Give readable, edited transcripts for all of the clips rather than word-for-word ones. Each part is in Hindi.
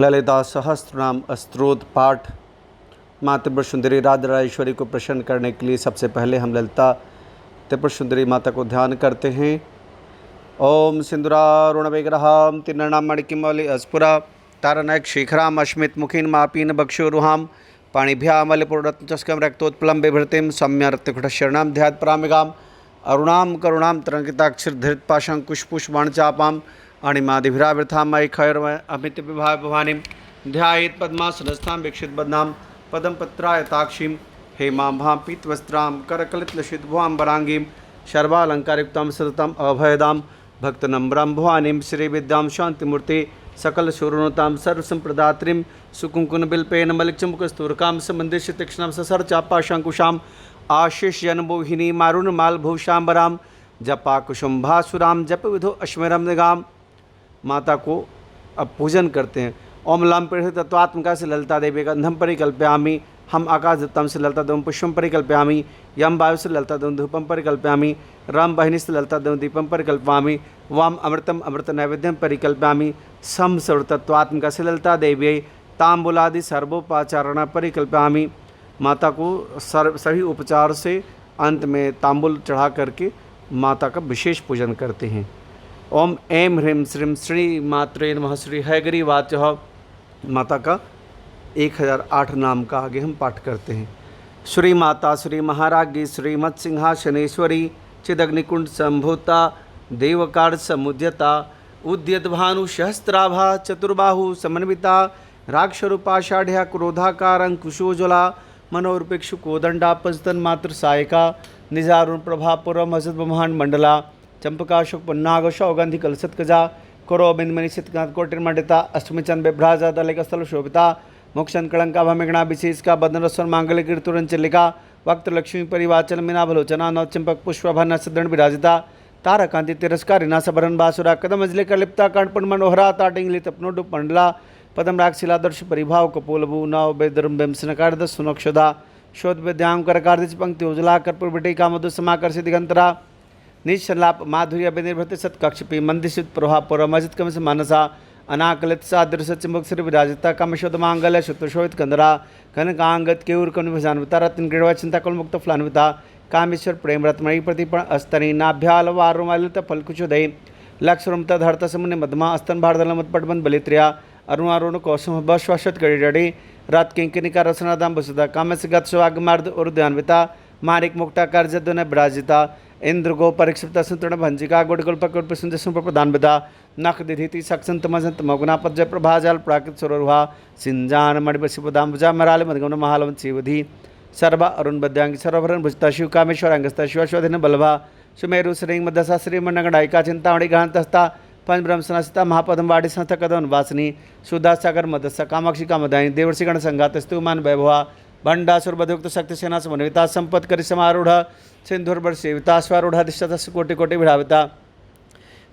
ललिता सहस्त्रनाम स्तोत्र पाठ। माँ त्रिपुर सुंदरी राजराजेश्वरी को प्रसन्न करने के लिए सबसे पहले हम ललिता त्रिपुर सुंदरी माता को ध्यान करते हैं। ओम सिंदूरारुण विग्रहाम तिन्नणाम मणिकिमौलि अस्फुरा तारनैक शिखराम अश्मित मुखीन मापीन बक्षुरुहाम पाणिभ्यामलिपुरत्नचस्कम रक्तोत्पलम बिभृतिम सम्यर्तिकुटशरणाम ध्यात परामिगाम अरुणाम करुणाम तरंगिताक्षरधृतपाशंकुशपुष्पवाणचापाम अणिमादिभिरावृथां मयि खैरमय अमित विभा भवानी ध्यायेत् पद्मासनस्थां वीक्षित बदनाम पदम पत्रायताक्षीं हेमां भां पीतवस्त्रां करकलितलसितभुवां वरांगीं सर्वालंकारयुक्तां सततम् अभयदां भक्तनम्रां भवानीं श्रीविद्यां शांतिमूर्ति सकलशूरोनुतां सर्वसंप्रदात्रीं सुकुंकुमबिल्पेन मलिकचमुकस्तूरकां समन्दिष्यतीक्ष्णां ससरचापाशंकुशाम् आशीषजनमोहिनी मारुणमालभूषाम्बरां जपाकुसुम्भासुरां जपविधो अश्वरम निगाम। माता को अब पूजन करते हैं। ओम लम पीढ़ तत्वात्मका से ललिता देवी गंधम परिकल्पयामी, हम आकाश दत्तम से ललिता देवं पुष्पम परिकल्पयामी, यम वायु से ललिता देवं धूपम परिकल्पयामी, राम बहिनी से ललिता देवं दीपम परिकल्पयामी, वाम अमृतम अमृत नैवेद्यम परिकल्पयामी, सम सर्वतत्वात्मका से ललिता देवी तांबुलादि सर्वोपाचारण परिकल्पयामी। माता को सभी उपचार से अंत में तांबुल चढ़ा करके माता का विशेष पूजन करते हैं। ओम ऐं ह्रीं श्रीं श्री मात्रे नमः। श्री हैगरी वाच्य माता का 1008 नाम का आगे हम पाठ करते हैं। श्री माता श्री महाराज्ञी श्रीमत् सिंहासनेश्वरी चिदग्निकुंड संभूता देवकार समुद्यता उद्यत भानु सहस्त्राभा चतुर्बाहु समन्विता राक्षरूपाषाढ़्या क्रोधाकार अंकुशोज्वला मनोरूपेक्षु कोदंडा पंचतन मात्र सायका निजारुण प्रभापुर मसद ब्रह्मांड मंडला चंपका शुक पन्नाग सौगंधि कलसत्कजा करो बिंदमणि कोटिर्मंडिता अष्टमी चंद बिभ्राजा दलिकस्थल शोभिता मोक्षण कलंका भमिगणा विशेष का बदनरस्वर मांगल्य कीर्तुरन चिल्लिका वक्त लक्ष्मी परिवाचल मीना भलोचना नव चंपक पुष्पभन सदृढ़ विराजिता तारकांति तिरस्कारिना सबरन बासुरा कदम अजले कलिप्ता कर्णपण मनोहरा ताटिंगली तपनोडु पंडला पदम राक्षिलादर्श परिभाव कपोलभू नव बेदरम बिंसनकार सुनक्षदा शोध विद्यांग करकार्दिच पंक्ति उजला कर्पूर बिटिका मधु समाकर्षि दिगंतरा निशलाप माधुर्य बेनिर्भृत सत्कक्षपी मंदिशित प्रभा पुरमजित कम से मानसा अनाकलित सादृश चिमुक श्री विराजिता कमशोद मांगल्य शुद्धशोभित कंदरा कनकांगत केऊर कन भजान्विता रत्न क्रीड़वा चिंता कुल मुक्त फलान्विता कामेश्वर प्रेम रत्मयी प्रतिपण अस्तनी नाभ्याल वारुमालित फलकुचोदय लक्षरमता धरता समुन्य मधमा अस्तन भारदल मतपटबंद बलित्रिया अरुणारुण कौसम बश्वशत गड़ि रथ किंकिनिका रसनादाम बसुदा कामस्य गत स्वागमार्द उर्ध्यान्विता मारिक मुक्ता कार्जद्वन विराजिता इंद्र गो परीक्षित संतुण भंजिका गुड़गुल्पकुल्प सुंदर प्रधानविदा नख दिधीति सक्संत मसंत मगुनापद जय प्रभाजाल प्राकृत सुररुहा सिंजान मणिपशिपदाम्बुजा मराल मधगमन महालवन शिवधि सर्वा अरुण बद्यांगी सर्वभरण भुजता शिव कामेश्वर अंगस्ता शिवाश्वधिन बलभा सुमेरु श्रींग मदसा श्रीमन्नगणायिका चिंतामणि गहंतस्ता पंचब्रह्मसनासिता महापदम वाड़ी संस्था कदम वासनी सुधा सागर मदस्सा कामाक्षी कामदायी देवर्षिगण संघातस्तुमान वैभवा भंडासुर बधुक्त शक्ति सेना समन्विता संपत् करि समारूढ़ सिंधुर्वर सेविता स्वारूढ़ कोटि कोटि भिड़ाविता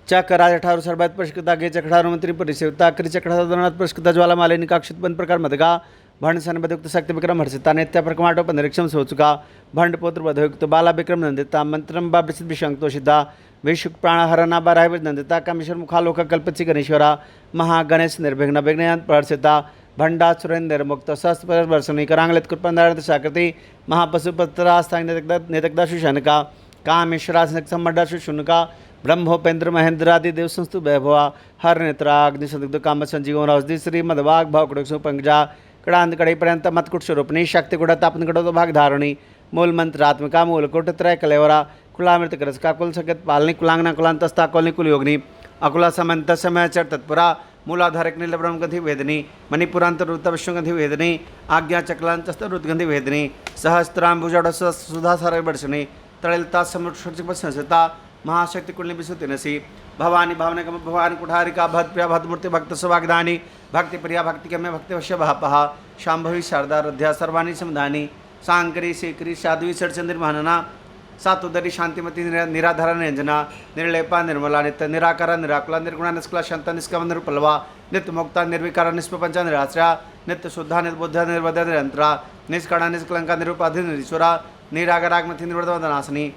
चक्राज अठारु सर्वात पुरस्कृता गे चक्रारु मंत्री परिसेविता कृ चक्रानाथ पुरस्कृता ज्वाला मालिनी काक्षित बन प्रकार मदगा भंड सन बधुक्त शक्ति विक्रम हर्षिता नित्य प्रकमाटोप निरीक्षम सोचुका भंड पुत्र बधुक्त बाला विक्रम नंदिता मंत्रम बाबृषित विशंक्तोषिता विशुक प्राणहरणा बाराह नंदिता कामेश्वर मुखालोक कल्पची गणेश्वरा महागणेश निर्विघ्न विघ्नयंत प्रहर्षिता भंडा सुरेंद्र मुक्त शस्त्र वर्षणी करांगलित कृपंदारत साकृति महापशुपत्रास्था नेतकदाशु शनका कामेश्वरासमड्डाशु शुनका ब्रह्मोपेंद्र महेंद्रादि देव संस्तु वैभवा हर नेत्राग्निसंदिग्ध काम संजीवन औषधि श्री मदवाग भावकुड़सु पंकजा कड़ांत कड़ी पर्यंत मतकुट स्वरूपणी शक्ति गुड़ तापन कड़ो भाग धारणी मूल मंत्रात्मिका मूलकुट त्रय कलेवरा कुलामृत करस्का कुल सकेत पालनी कुलांगना कुलांतस्था कोलनी कुल योगिनी अकुला समंत समय चर तत्पुरा मूलाधारक नीलब्रह्म गंधि वेदनी मणिपुरांतर ऋतविश्वगंधि वेदनी आज्ञा चक्लांतस्थ रुद्गंधि वेदनी सहस्त्रांबुजड़ सुधा सार वर्षणी तड़िलता संस्था महाशक्ति कुंडली विशुतिनसी भवानी भावनगम भवानी कुठारिका भद्रप्रिया भद्रमूर्ति भक्त सुवाग्दानी भक्ति प्रिया भक्ति गम्य भक्तिवश्य भापहा शांभवी शारदा रुद्या सर्वाणी समधानी सांकरी शेखरी साध्वी षडचंद्र महानना सातोदरी शांतिमती निराधारा निरंजना निर्लेपा निर्मला नित्य निराकारा निराकुला निर्गुणा निष्कला शांता निष्कम निरुपलवा नित्य मुक्ता निर्विकारा निष्पंचा निराश्रया नित्य शुद्धा निर्बुद्धा निर्वद्या निरंतरा निष्कणा निष्कलंका निरुपाधि निरीश्वरा निरागरागमति निर्वदनाशनी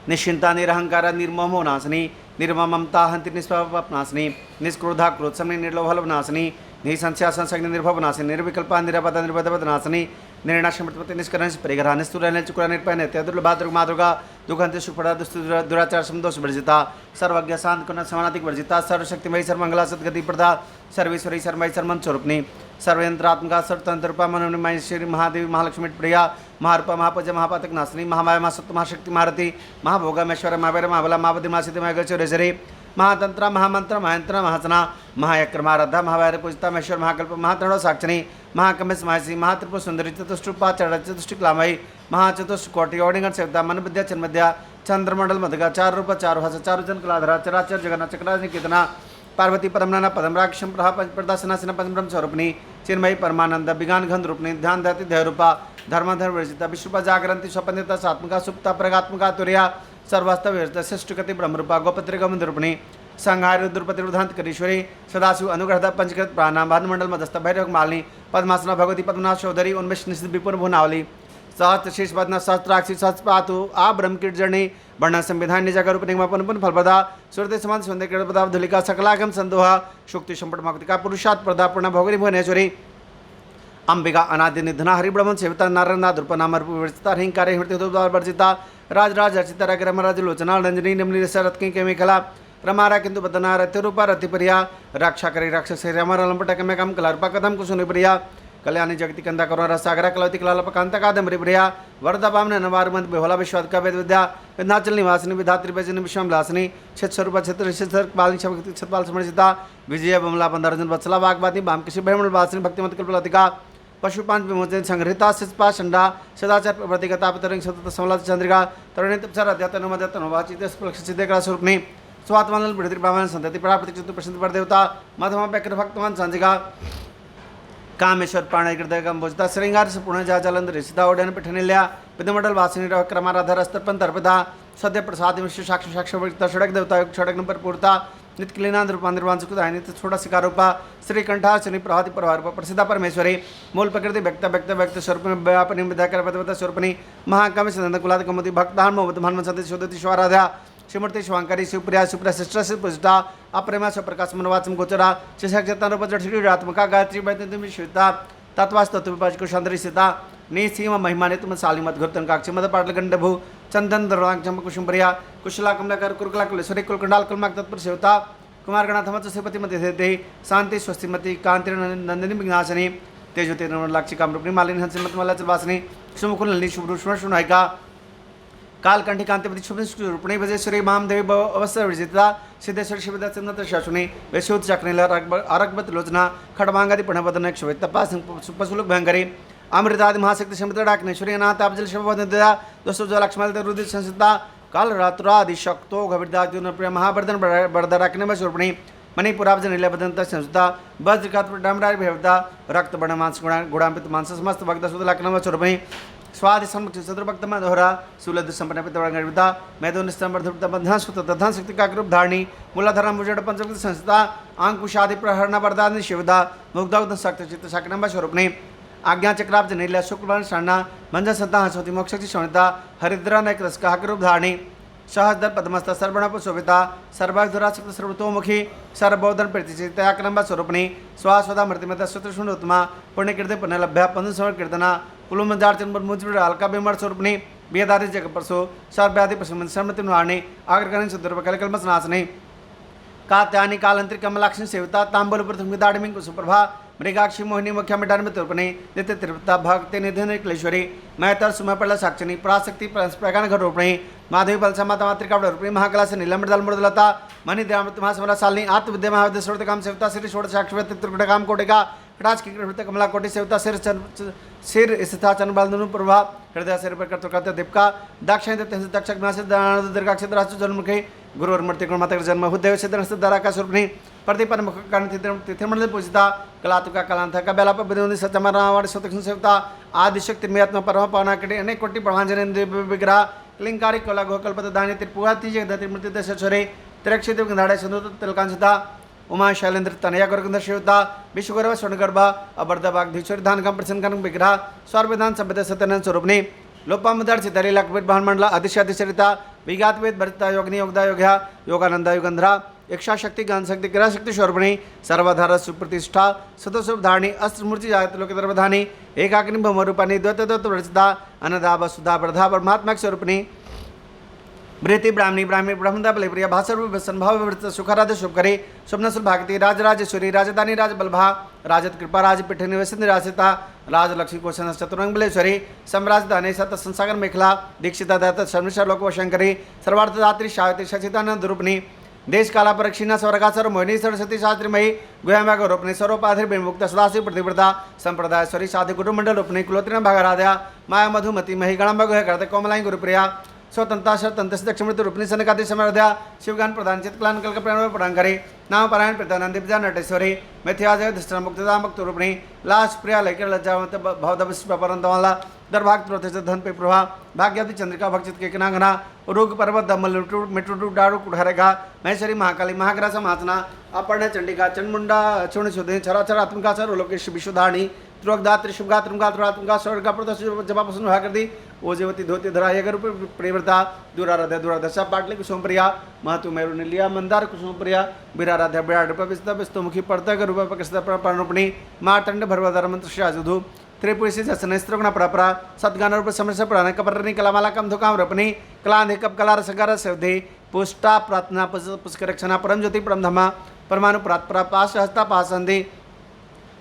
निश्चिंता निरहंकारा निर्मोहो नाशनी निर्ममता हंति निष्पापनाशनी निष्क्रोधा क्रोधसमनी निर्लोभलवनाशनी निसंशयासंसग्नि निर्भवनाशिनी निर्विकल्पा निरापदा निर्बधनाशिनी निर्णाशमृतपति निष्करण परिग्रह निस्तुरन चुकुरा निर्पय नित्य दुर्लभादुर्ग मादुर्गा दुखंत सुखपड़ा दुराचार समदोष वर्जिता सर्वज्ञ शांत कुन समानातिक वर्जिता सर्वशक्तिमयी सर्वमंगला सद्गति प्रदा सर्वेश्वरी सर्वमयी सर्वमंत स्वरूपनी सर्वयंत्रात्मका सर्वतंत्रपा मनोमय श्री महादेवी महालक्ष्मी प्रिया महारूपा महापज महापातक नाशिनी महामाया महासत्व महाशक्ति महारती महाभोगमेश्वर महावीर महाबला महाबदी महासिद्धि महागचरेश्वरी महातंत्र महामंत्र महंत्र महासना महायक्रमाराधा महावैर पूजिता महेश्वर महाकल्प महातृण साक्षिणी महाकमेश महसी महात्रिपुर सुंदरी चतुष्टुपा चतुष्टिक्लामयी महाचतुष्ट कोटि ओडिगण सेवता मन विद्या चन्मद्या चंद्रमंडल मधुगा चार रूप चारु हस चारु जन कलाधरा चराचर जगन्नाथ चक्राज निकेतना पार्वती परमनाना पदम राक्षम प्रहा प्रदासनासिना पदम ब्रह्म स्वरूपणी चिन्मयी परमानंद विज्ञान गंध रूपणी ध्यान दति ध्याय रूपा धर्मधर्म वर्जिता विश्वपा जागरंती स्वपन्दिता सात्मका सुप्ता प्रगात्मका तुर्या सर्वास्तव श्रेष्ठगति ब्रह्मरूपा गोपत्र गमन रूपणी संहार द्रुपति रुधांत करीश्वरी सदाशिव अनुग्रहदा पंचकृत प्राणाम भानुमंडल मदस्थ भैरव मालिनी पद्मासना भगवती पद्मनाथ चौधरी उन्मेष निश्चित विपुल भुनावली सहस्त्र शीर्ष पद्म सहस्त्राक्षी सहस्पातु आ ब्रह्म कीर्जनी वर्ण संविधान निजागर रूप निगम पुन फलप्रदा सुरते समान सुंदर किरण प्रदा धुलिका सकलागम संदोहा शुक्ति संपट मक्तिका पुरुषात् प्रदा पूर्ण भोगरी भुवनेश्वरी अंबिका अनादि निधना हरिब्रह्मन सेविता नारायण द्रुप नाम विवर्जिता हिंकारे हृदय वर्जिता राजराज अर्चिता रघुराज लोचना रंजनी निमली शरत के मेखला रमारा किंतु बदना रतिरूपा रतिप्रिया रक्षा करी राक्षस रमर लंपट में कम कलारूपा कदम कुसुनि प्रिया कल्याणी जगति कंदा करुणा रसागरा कलवती कलालप कांता कादम्बरी प्रिया वरदा बामन नवारमंत बेहोला विश्वाद का वेद विद्या विंध्याचल निवासिनी विधात्री बेजनी विश्वमलासिनी छत स्वरूप छत्र छत्र पालिनी शक्ति छतपाल समर्जिता विजय बमला पंदरजन वत्सला वाग्वादी बाम किसी ब्रह्मण वासिनी भक्तिमत कल्पलतिका पशुपांच विमोचन संग्रहिता शिष्पा षंडा सदाचार प्रतिगता पतरंग सतत समला चंद्रिका तरुणी तपचार अध्यात्म मध्यात्म वाचित स्पलक्ष सिद्धेकरा स्वरूपनी स्वात्मानल पृथ्वी ब्राह्मण संतति प्राप्ति चतुर प्रसिद्ध पर देवता मधमा पैकर भक्तमान संजिका कामेश्वर प्राण हृदय कंबोजता श्रृंगार से पुणे जा जलंधर ऋषिता ओडन पिठनिल्या विधमंडल वासिनी रह क्रमाराधर अस्तर्पण तर्पता सद्य प्रसाद विश्व साक्ष साक्ष षडक देवता षडक नंबर पूर्ता नित्किलीनांद रूपा निर्वाण सुखदाय नित्य छोटा शिकार रूपा श्रीकंठा शनि प्रभाति प्रभारूप प्रसिद्धा परमेश्वरी मूल प्रकृति व्यक्त व्यक्त व्यक्त स्वरूप व्यापनी विद्याकर पदवता स्वरूपणी महाकामी सदन कुलाद कमति भक्तान मोहन सदी शोधति स्वाराध्या श्रीमूर्ति शिवांकारी शिवप्रिया सुप्रिया शिष्टा शिवपूजिता अप्रेमा स्वप्रकाश मनोवाचम गोचरा शिक्षाक्षेत्र जठीरात्मका गायत्री वैद्यता तत्वास्तत्व कुशांतरी सीता निसीम महिमाने तुम सालिमत घुर्तन काक्षी मद पाटल गंडभू चंदन दर्वांचम कुशुम्बरिया कुशला कमलाकर कुरकला कुलेश्वरी कुलकुंडाल कुलमाक तत्पर सेवता कुमारगणाथमत सेपति मत देते शांति स्वस्तिमती कांति नंदिनी विघ्नाशनी तेजोते लाक्षी कामरूपणी मालिनी हंसिमत मल्लाचल वासनी शुभकुल नलिनी शुभ्रूष्ण शुनायिका कालकंठी कांतिपति शुभ रूपणी भजेश्वरी महादेवी अवसर विजिता सिद्धेश्वर शिवदा चंद्र शासुनी वैश्योत चक्रीला अरकबत लोचना खड़वांगादि प्रणवदन क्षुवित तपास पशुलुक भयंकरी अमृतादि महाशक्ति समुद्र डाकनेश्वरी अनाथ अब्जल शिवदा दोस्तों लक्ष्मण रुद्र संसिता काल रात्रादि शक्तो गविदार्जुन प्रिय महावर्धन बरदराकने स्वरूपणी मणिपुराब्जन नीलबदंत संस्था वज्रकात डामरारी भेवता रक्त बर्ण मांस गुणांपित मांस समस्त भक्त सुध लक्ष्मण स्वरूपणी स्वादि सम्मुख चतुर्भक्त मधोरा सुलद संपन्न पितृता मैदो निस्तंभर्धता बंधन सुत दधन शक्ति का रूप धारणी मूलाधारा मुजड़ पंचमुख संस्था अंकुशादि प्रहरण वरदान शिवदा मुग्धौध शक्त चित्त शकनंब स्वरूपणी आज्ञा चक्राब्ज नील्या शुक्लवर्ण शरणा मंजन संता हंसोति मोक्षि शोणिता हरिद्रा नैक रस का रूप धारणी सहस्र पद्मस्थ सर्वणप शोभिता सर्वाधुराशक्त सर्वतोमुखी सर्वबोधन प्रतिचिताकनंब स्वरूपणी स्वास्वदा मृतिमता शत्रुषुणोत्तमा पुण्यकीर्ति पुण्यलभ्या पंदुसमर कीर्तना कुलुमजार्चन मुजुड़ अलका बिमर स्वरूपणी वेदादि जगपरसो सर्व्यादि पशुमन सर्मति निवारणी आग्रकरण सुदर्भ कलकल्मसनाशनी कात्यानि कालंत्री कमलाक्षी सेविता तांबूल प्रथम दाड़िमी कुसुप्रभा मृगाक्षी मोहिनी मुख्या मिटान में तुर्पणी नित्य त्रिवता भक्ति निधि क्लेश्वरी महतर सुमपल साक्षिणी पराशक्ति प्रगान घट रूपणी माधवी बलसा माता मातृका रूपणी महाकला से नीलमृदल मृदलता मणि द्रामृत महासमरा सालिनी आत्मविद्या महाविद्या षोड़ काम सेवता श्री षोड़ साक्षी त्रिकुट काम कोटिका कटाच की कमला कोटि सेवता सिर स्थिता चन बालनु प्रभा हृदय सिर पर कर्तव्य दीपका दक्षिण दक्षक दीर्घाक्षर जन्मुखी गुरुर्मूर्ति गुणमाता जन्म हुदेव सिद्ध दराका स्वरूपणी प्रतिपन मुख तिथिमंडल पूजिता कलातुका कलांथा कबेला विधि सचमरावाड़ी स्वतक्ष सेवता आदिशक्ति मेत्म परम पावना कटी अनेक कोटि प्रभांजन विग्रह लिंगारी कला गोकल्पत दानी त्रिपुरा तीजे दतिमृति दशरे त्रिक्षित धाड़े सिंधु तिलकांशिता उमा शैलेंद्र तनया गुरुगंध शिवता विश्वगौरव स्वर्णगर्भ अबर्धवाग्धीश्वरी धान कम प्रसन्न विग्रह स्वर्विधान संविद सत्यनंद स्वरूपणी लोपामुदर चितरी लक्ष्मी भान मंडला अतिशय अतिचरिता विगात वेद भरिता योगिनी योगदा योग्या योगानंदा युगंधरा इच्छाशक्ति ज्ञानशक्ति क्रियाशक्ति स्वरूपिणी सर्वधारा सुप्रतिष्ठा सतोषधारिणी अस्त्रमूर्ति जायत लोक धर्मधानी एकाग्नि भमरूपाणी द्वैतत्वरचिता अनदा वसुधा प्रधा परमात्मा स्वरूपिणी वृत्ति ब्राह्मणी ब्राह्मी ब्रह्मदा बलिप्रिया भाषा संभव सुखराध शुभकरी स्वप्न भागती राजराजेश्वरी राजधानी राजबलभा राजत कृपा राज पीठ निवेश निराशिता राजलक्ष्मी कोशन चतुरंग बलेश्वरी सम्राजधानी सत संसागर मेखला दीक्षिता दत्त शर्मिष्ठा लोक शंकरी सर्वार्थदात्री शावती शचितानंद रूपणी देश काला परक्षिणा स्वर्गासर मोहिनी सरस्वती शास्त्रीमयी गुहम्याग रूपणी सर्वपाधिर विमुक्त सदाशिव प्रतिव्रता संप्रदायश्वरी साधु कुटुंबमंडल रूपणी कुलोत्रिन भागराध्या माया मधुमती मही गणंब गुह करते कोमलाई गुरुप्रिया स्वतंत्र शरतंत्र दक्षिणमृत रूपणी सनकादि समर्ध्या शिवगान प्रधान चित्कलान कल्क प्रणव प्रणांकरी नाम पारायण प्रधानंद विद्या नटेश्वरी मिथ्याजय धृष्टा मुक्तदा मुक्त रूपणी लाश प्रिया लैकर लज्जावंत भवदविश्व परंतवाला दरभाग प्रोथेज धन पे प्रभा भाग्यवती चंद्रिका भक्षित के किनांगना रोग पर्वत दमल मिट्टू डाड़ू कुठारेगा महेश्वरी महाकाली महाग्रास महातना अपर्ण चंडिका चंडमुंडा चूर्ण शुद्धि छरा छरा आत्मिका सर लोकेश विश्वधारणी त्रोगदात्री शुभगात्रमगात्रात्मका स्वर्गा प्रदर्श जपापसन भाग कर दी ओजेवती धोती धरा यगर प्रेमता दुराराध्या दुरादशा पाटली कुसुम प्रिया महतु मेरु नीलिया मंदार कुसुम प्रिया विराराध्या विराट विस्ता विस्तमुखी पर्तक रूप प्रकृष्ट प्रणुपणी माटंड भरवधर मंत्र शाजुधु त्रिपुरी जसनेस्त्रुगुण परपरा सद्गान रूप समरस पुराण कपरनी कलामाला कम धुकाम रपनी कलांधि कप कलार सगार सवधि पुष्टा प्रार्थना पुष्करक्षणा परम ज्योति परम धमा परमाणु प्रात्परा पाश हस्ता पासंधि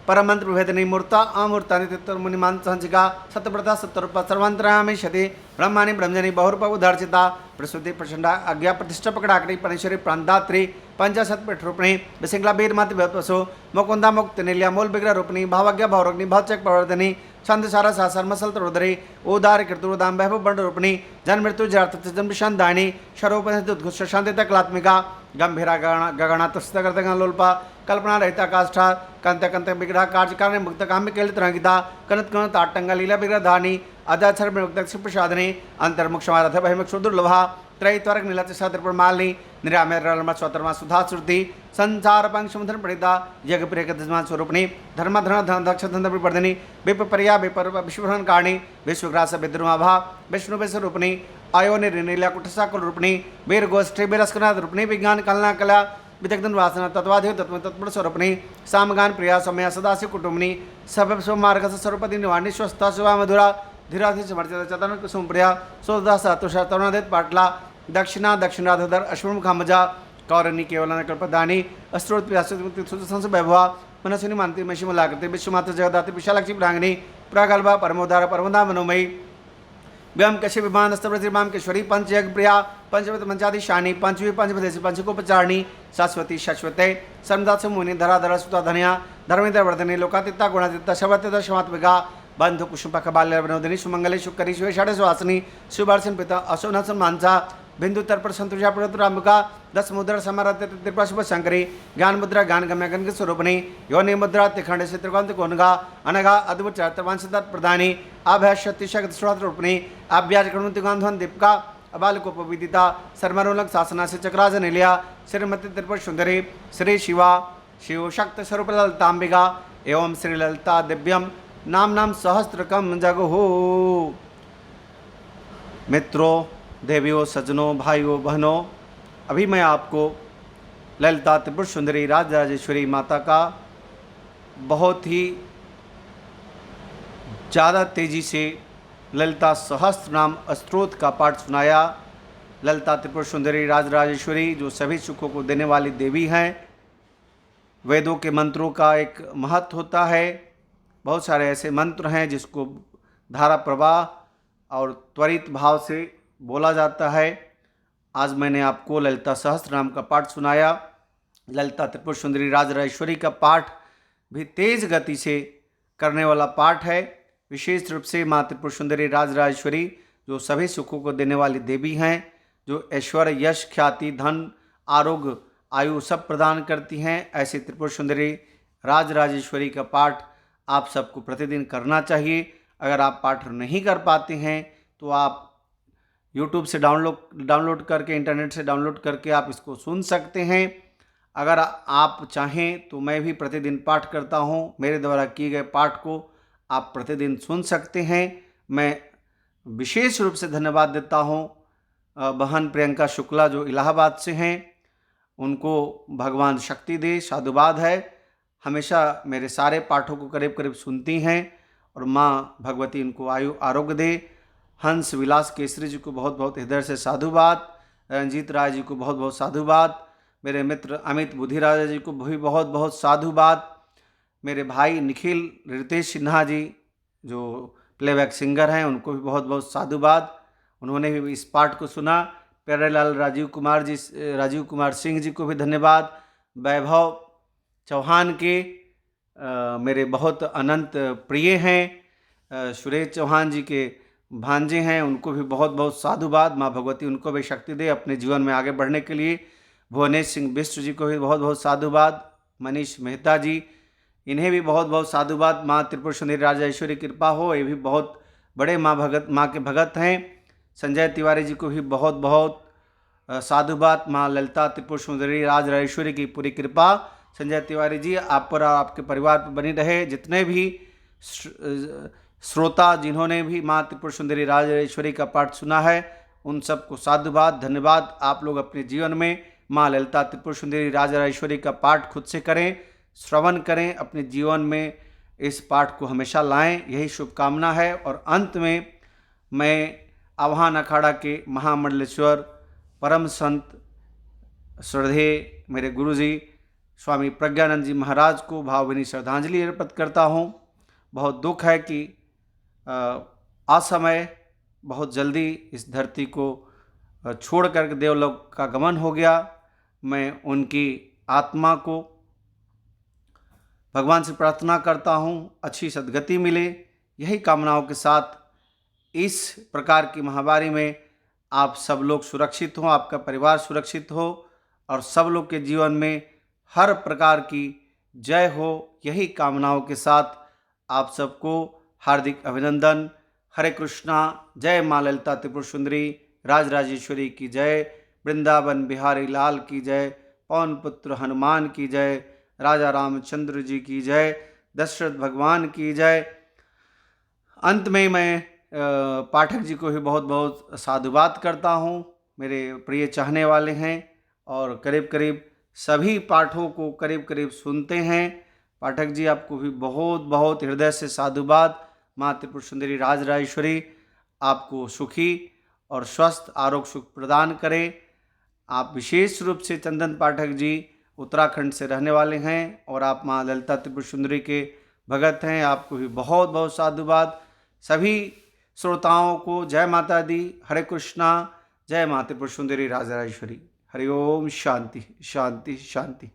परमंत्र विभेदनी मूर्ता अमूर्ता नित्य मुनिमान संचिका सत्यव्रता सत्यरूप सर्वांतरामेशति ब्रह्माणी ब्रह्मजनी बहुरूप उदार्चिता प्रसूति प्रचंडा आज्ञा प्रतिष्ठा पकड़ाकड़ी परेश्वरी प्रांतात्री पंचाशत पीठ रूपणी विशिंगला बीर मत वसु मुकुंदा मुक्त नीलिया मूल विग्रह रूपणी भावज्ञा भावरग्नि भावचक प्रवर्धनी छंद सारा सासर मसल तरोदरी उदार कृतुदाम वैभव बंड रूपणी जन मृत्यु जर्थ जन्म शांताणी शरोपनिषद उत्कृष्ट शांति कलात्मिका गंभीरा गगना तुष्टगर्दगा लोल्पा कल्पना रहिता काष्ठा कंत कंत विग्रह कार्य मुक्त काम्य केलित रंगिता कनत कनत आटंगा लीला विग्रह धानी अदाक्षर मुक्त प्रसादनी अंतर्मुख समारथ भयमुख दुर्लभा त्रैत्वर्ग नीलच सत्र मालिनी निरामय रलम स्वतर्मा सुधा श्रुति संसार पंक्षमुधन प्रणीता यज्ञ प्रिय दशमान स्वरूपणी धर्म धन धन दक्ष धन विवर्धनी विपर्या विपर विश्वभ्रन कारणी विश्वग्रास विद्रुमाभा विष्णु विश्वरूपणी अयोनि नीला कुटसा कुल रूपणी वीर गोष्ठी वीरस्कनाथ रूपणी विज्ञान कलना कला विदग्धन वासना तत्वाधिक तत्व तत्पुर स्वरूपणी सामगान प्रिया समय सदाशिव कुटुंबनी सब स्वमार्ग स्वरूपति निवाणी स्वस्थ शिवा मधुरा धीराधि समर्चित चतन कुसुम प्रिया सोदास तुषार तरुणादित पाटला दक्षिणा दक्षिणाधर अश्वमुखामजा कौरणी केवल कल्पदानी अस्त्रोत्संस वैभवा मनस्विनी मानती महिषिमलाकृति विश्वमात्र जगदाति विशालाक्षी प्रांगणी प्रागल्भा परमोदार परमोदा मनोमयी व्याम कश्य विमान स्तव्रतिमाम केश्वरी पंचयज्ञ प्रिया पंचवत पंचादि शानी पंचवी पंचपदेशी पंचकोपचारिणी शाश्वती शाश्वते सर्वदास मुनि धराधरा सुता धनिया धर्मेंद्र वर्धनी लोकातीता गुणातीता शवतीता शमात्मिका बंधु कुसुम्पा कबाल्य विनोदिनी सुमंगली शुक्करी शिवेशाढ़ सुहासिनी शिवार्सन पिता अशोनसन मानसा बिंदु तर्पण संतुषा पुरत्रांबिका दस मुद्रा समारत त्रिपुरा शुभ शंकरी ज्ञान मुद्रा ज्ञान गम्य गण स्वरूपणी योनि मुद्रा तिखंड चित्रकांत कोनगा अनगा अद्भुत चरित्रवांशदत्त प्रधानी आभ्या शक्तिशक्त श्रोत रूपणी आभ्याज गणुतिगांधन दीपिका अबालकोपविदिता सर्मरोलक शासना से चक्राज निलिया श्रीमती त्रिपुर सुंदरी श्री शिवा शिव शक्त स्वरूप ललितांबिका एवं श्री ललिता दिव्यम नाम नाम सहस्त्रकम जगहो। मित्रों, देवियों, सज्जनों, भाइयों, बहनों, अभी मैं आपको ललिता त्रिपुर सुंदरी राजराजेश्वरी माता का बहुत ही ज़्यादा तेज़ी से ललिता सहस्त्र नाम स्तोत्र का पाठ सुनाया। ललिता त्रिपुर सुंदरी राजराजेश्वरी जो सभी सुखों को देने वाली देवी हैं। वेदों के मंत्रों का एक महत्व होता है। बहुत सारे ऐसे मंत्र हैं जिसको धारा प्रवाह और त्वरित भाव से बोला जाता है। आज मैंने आपको ललिता सहस्त्र नाम का पाठ सुनाया। ललिता त्रिपुर सुंदरी राजराजेश्वरी का पाठ भी तेज गति से करने वाला पाठ है। विशेष रूप से माँ त्रिपुर सुंदरी राजराजेश्वरी जो सभी सुखों को देने वाली देवी हैं, जो ऐश्वर्य, यश, ख्याति, धन, आरोग्य, आयु सब प्रदान करती हैं, ऐसी त्रिपुर सुंदरी राजराजेश्वरी का पाठ आप सबको प्रतिदिन करना चाहिए। अगर आप पाठ नहीं कर पाते हैं तो आप YouTube से डाउनलोड करके, इंटरनेट से डाउनलोड करके आप इसको सुन सकते हैं। अगर आप चाहें तो मैं भी प्रतिदिन पाठ करता हूं। मेरे द्वारा किए गए पाठ को आप प्रतिदिन सुन सकते हैं। मैं विशेष रूप से धन्यवाद देता हूं बहन प्रियंका शुक्ला जो इलाहाबाद से हैं। उनको भगवान शक्ति दे। साधुवाद है। हमेशा मेरे सारे पाठों को करीब करीब सुनती हैं और माँ भगवती उनको आयु आरोग्य दे। हंस विलास केसरी जी को बहुत बहुत हृदय से साधुवाद। रंजीत राय जी को बहुत बहुत साधुवाद। मेरे मित्र अमित बुधिराजा जी को भी बहुत बहुत साधुवाद। मेरे भाई निखिल रितेश सिन्हा जी जो प्लेबैक सिंगर हैं, उनको भी बहुत बहुत साधुवाद। उन्होंने भी इस पाठ को सुना। प्यारेलाल राजीव कुमार सिंह जी को भी धन्यवाद। वैभव चौहान के मेरे बहुत अनंत प्रिय हैं, सुरेश चौहान जी के भांजे हैं, उनको भी बहुत बहुत साधुवाद। माँ भगवती उनको भी शक्ति दे अपने जीवन में आगे बढ़ने के लिए। भुवनेश सिंह बिष्ट जी को भी बहुत बहुत साधुवाद। मनीष मेहता जी, इन्हें भी बहुत बहुत साधुवाद। माँ त्रिपुर सुंदरी राजेश्वरी कृपा हो, ये भी बहुत बड़े माँ के भगत हैं। संजय तिवारी जी को भी बहुत बहुत साधुवाद। माँ ललिता त्रिपुर सुंदरी राजेश्वरी की पूरी कृपा संजय तिवारी जी आप पर और आपके परिवार पर बनी रहे। जितने भी श्रोता जिन्होंने भी माँ त्रिपुर सुंदरी राजेश्वरी का पाठ सुना है, उन सबको साधुवाद, धन्यवाद। आप लोग अपने जीवन में माँ ललिता त्रिपुर सुंदरी राजेश्वरी का पाठ खुद से करें, श्रवण करें, अपने जीवन में इस पाठ को हमेशा लाएं, यही शुभकामना है। और अंत में मैं आह्वान अखाड़ा के महामंडलेश्वर परम संत श्रद्धेय मेरे गुरुजी स्वामी प्रज्ञानंद जी महाराज को भावभीनी श्रद्धांजलि अर्पित करता हूँ। बहुत दुख है कि असमय बहुत जल्दी इस धरती को छोड़ कर देवलोक का गमन हो गया। मैं उनकी आत्मा को भगवान से प्रार्थना करता हूँ अच्छी सद्गति मिले। यही कामनाओं के साथ इस प्रकार की महामारी में आप सब लोग सुरक्षित हों, आपका परिवार सुरक्षित हो और सब लोग के जीवन में हर प्रकार की जय हो, यही कामनाओं के साथ आप सबको हार्दिक अभिनंदन। हरे कृष्णा। जय माँ ललिता त्रिपुर सुंदरी राजराजेश्वरी की जय। वृंदावन बिहारी लाल की जय। पवन पुत्र हनुमान की जय। राजा रामचंद्र जी की जय। दशरथ भगवान की जय। अंत में मैं पाठक जी को भी बहुत बहुत साधुवाद करता हूँ। मेरे प्रिय चाहने वाले हैं और करीब करीब सभी पाठों को करीब करीब सुनते हैं। पाठक जी आपको भी बहुत बहुत हृदय से साधुवाद। माँ त्रिपुर सुंदरी राजराजेश्वरी आपको सुखी और स्वस्थ आरोग्य सुख प्रदान करें। आप विशेष रूप से चंदन पाठक जी उत्तराखंड से रहने वाले हैं और आप माँ ललिता त्रिपुर सुंदरी के भगत हैं, आपको भी बहुत बहुत साधुवाद। सभी श्रोताओं को जय माता दी। हरे कृष्णा। जय माँ त्रिपुर सुंदरी राजराजेश्वरी। हरि ओम। शांति शांति शांति।